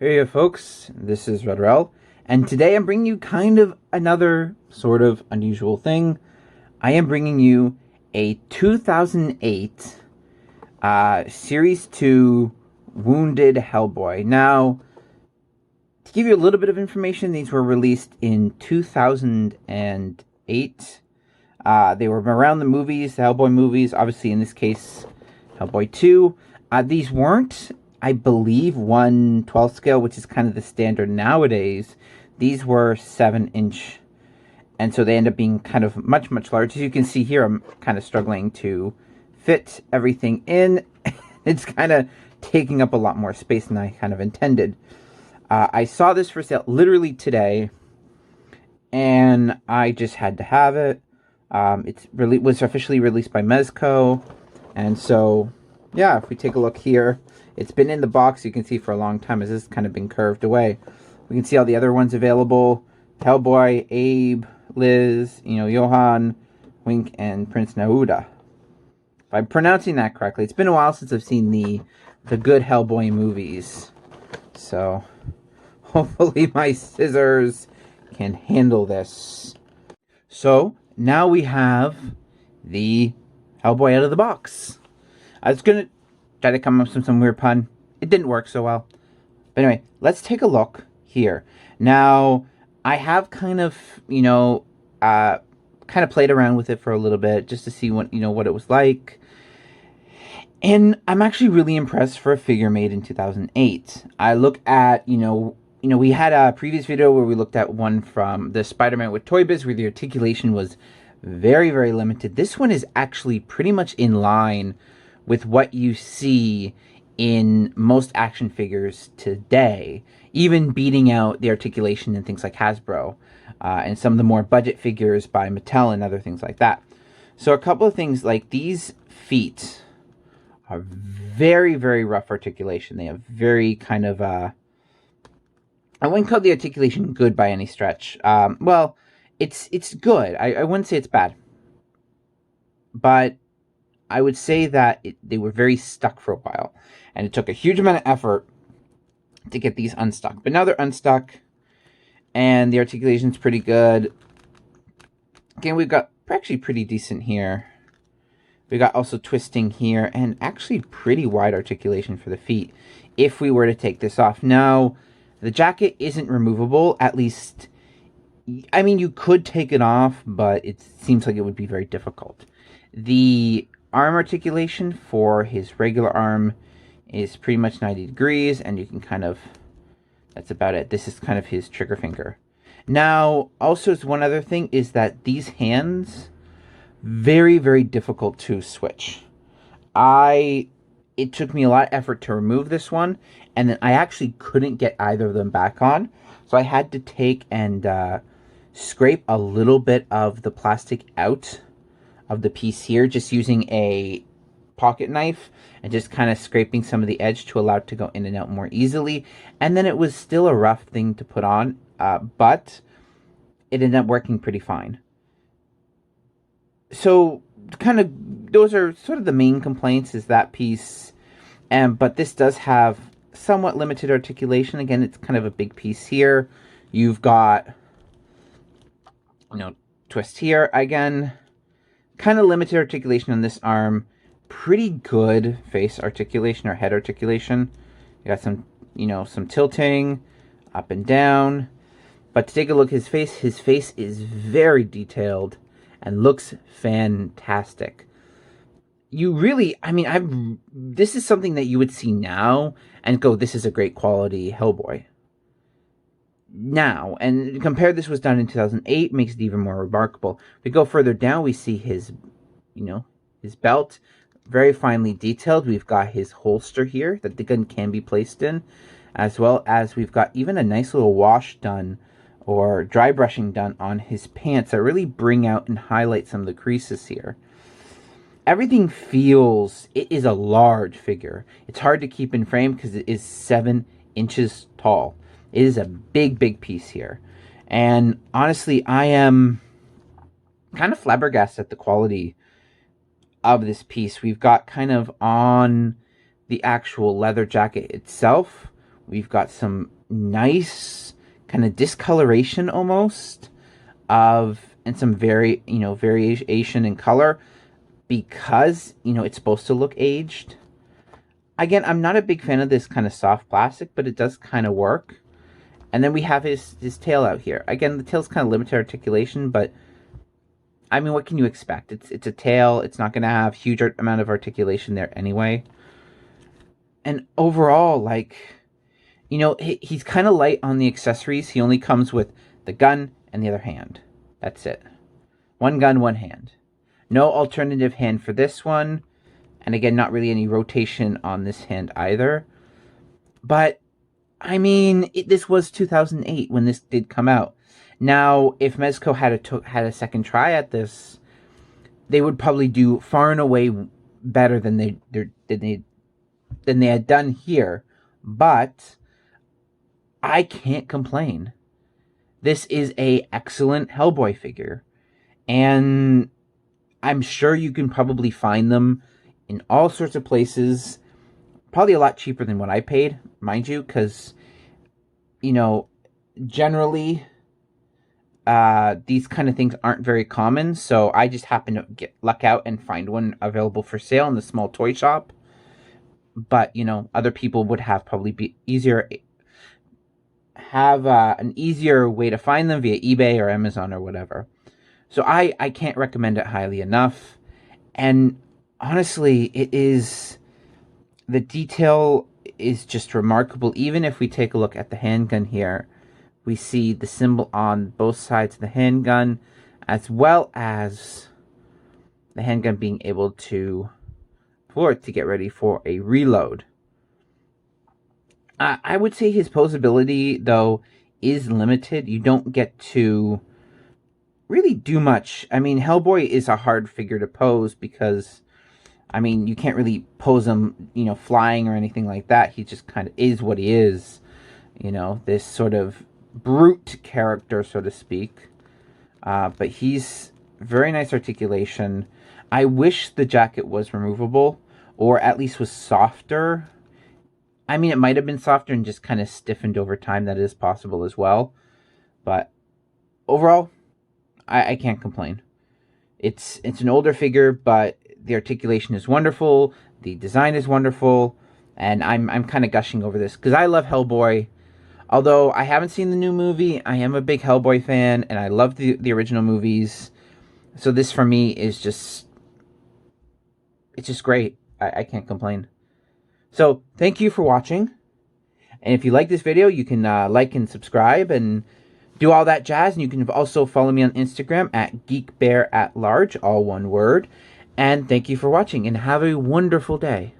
Hey folks, this is Redrell, and today I'm bringing you kind of another sort of unusual thing. I am bringing you a 2008 Series 2 Wounded Hellboy. Now, to give you a little bit of information, these were released in 2008. They were around the movies, the Hellboy movies, obviously in this case, Hellboy 2. These weren't, I believe, 1/12 scale, which is kind of the standard nowadays. These were 7-inch, and so they end up being kind of much larger. As you can see here, I'm kind of struggling to fit everything in. It's kind of taking up a lot more space than I kind of intended. I saw this for sale literally today, and I just had to have it. It was officially released by Mezco, and so yeah, if we take a look here, it's been in the box, you can see, for a long time, as this has kind of been curved away. We can see all the other ones available: Hellboy, Abe, Liz, Johann, Wink, and Prince Nauda. If I'm pronouncing that correctly. It's been a while since I've seen the good Hellboy movies, so hopefully my scissors can handle this. So now we have the Hellboy out of the box. I was going to try to come up with some weird pun. It didn't work so well. But anyway, let's take a look here. Now, I have kind of, played around with it for a little bit just to see what it was like. And I'm actually really impressed for a figure made in 2008. I look at, we had a previous video where we looked at one from the Spider-Man with Toy Biz where the articulation was very limited. This one is actually pretty much in line with what you see in most action figures today, even beating out the articulation in things like Hasbro and some of the more budget figures by Mattel and other things like that. So a couple of things, like these feet are very rough articulation. They have very kind of, I wouldn't call the articulation good by any stretch. Well, it's good. I wouldn't say it's bad. But I would say that they were very stuck for a while, and it took a huge amount of effort to get these unstuck. But now they're unstuck, and the articulation's pretty good. Again, we've got actually pretty decent here. We got also twisting here, and actually pretty wide articulation for the feet if we were to take this off. Now, the jacket isn't removable, at least. I mean, you could take it off, but it seems like it would be very difficult. The arm articulation for his regular arm is pretty much 90 degrees, and you can kind of, that's about it. This is kind of his trigger finger. Now, also, one other thing is that these hands, very difficult to switch. It took me a lot of effort to remove this one, and then I actually couldn't get either of them back on, so I had to take and scrape a little bit of the plastic out of the piece here, just using a pocket knife and just kind of scraping some of the edge to allow it to go in and out more easily. And then it was still a rough thing to put on, but it ended up working pretty fine. So kind of those are sort of the main complaints, is that piece. But this does have somewhat limited articulation. Again, it's kind of a big piece here. You've got, twist here again. Kind of limited articulation on this arm. Pretty good face articulation or head articulation. You got some, some tilting up and down. But to take a look at his face is very detailed and looks fantastic. You really, this is something that you would see now and go, this is a great quality Hellboy. Now, and compare this was done in 2008, makes it even more remarkable. We go further down, we see his, his belt, very finely detailed. We've got his holster here that the gun can be placed in, as well as we've got even a nice little wash done or dry brushing done on his pants that really bring out and highlight some of the creases here. Everything feels, it is a large figure. It's hard to keep in frame because it is 7 inches tall. It is a big piece here. And honestly, I am kind of flabbergasted at the quality of this piece. We've got kind of on the actual leather jacket itself, We've got some nice kind of discoloration almost of, and some variation in color because, it's supposed to look aged. Again, I'm not a big fan of this kind of soft plastic, but it does kind of work. And then we have his tail out here. Again, the tail's kind of limited articulation, but I mean, what can you expect? It's a tail. It's not going to have huge amount of articulation there anyway. And overall, like, he's kind of light on the accessories. He only comes with the gun and the other hand. That's it. One gun, one hand. No alternative hand for this one. And again, not really any rotation on this hand either. But, I mean, this was 2008 when this did come out. Now, if Mezco had a second try at this, they would probably do far and away better than they had done here. But I can't complain. This is a excellent Hellboy figure, and I'm sure you can probably find them in all sorts of places. Probably a lot cheaper than what I paid, mind you, because generally. These kind of things aren't very common, so I just happen to luck out and find one available for sale in the small toy shop. But, other people would have probably an easier way to find them via eBay or Amazon or whatever. So I can't recommend it highly enough. And honestly, the detail is just remarkable. Even if we take a look at the handgun here, we see the symbol on both sides of the handgun, as well as the handgun being able to pull it to get ready for a reload. I would say his posability, though, is limited. You don't get to really do much. I mean, Hellboy is a hard figure to pose because, I mean, you can't really pose him, flying or anything like that. He just kind of is what he is. This sort of brute character, so to speak. But he's very nice articulation. I wish the jacket was removable, or at least was softer. I mean, it might have been softer and just kind of stiffened over time. That is possible as well. But overall, I can't complain. It's an older figure, but the articulation is wonderful. The design is wonderful. And I'm kind of gushing over this because I love Hellboy. Although I haven't seen the new movie, I am a big Hellboy fan, and I love the original movies. So this, for me, is just... it's just great. I can't complain. So, thank you for watching. And if you like this video, you can like and subscribe and do all that jazz. And you can also follow me on Instagram at GeekBearAtLarge, all one word. And thank you for watching, and have a wonderful day.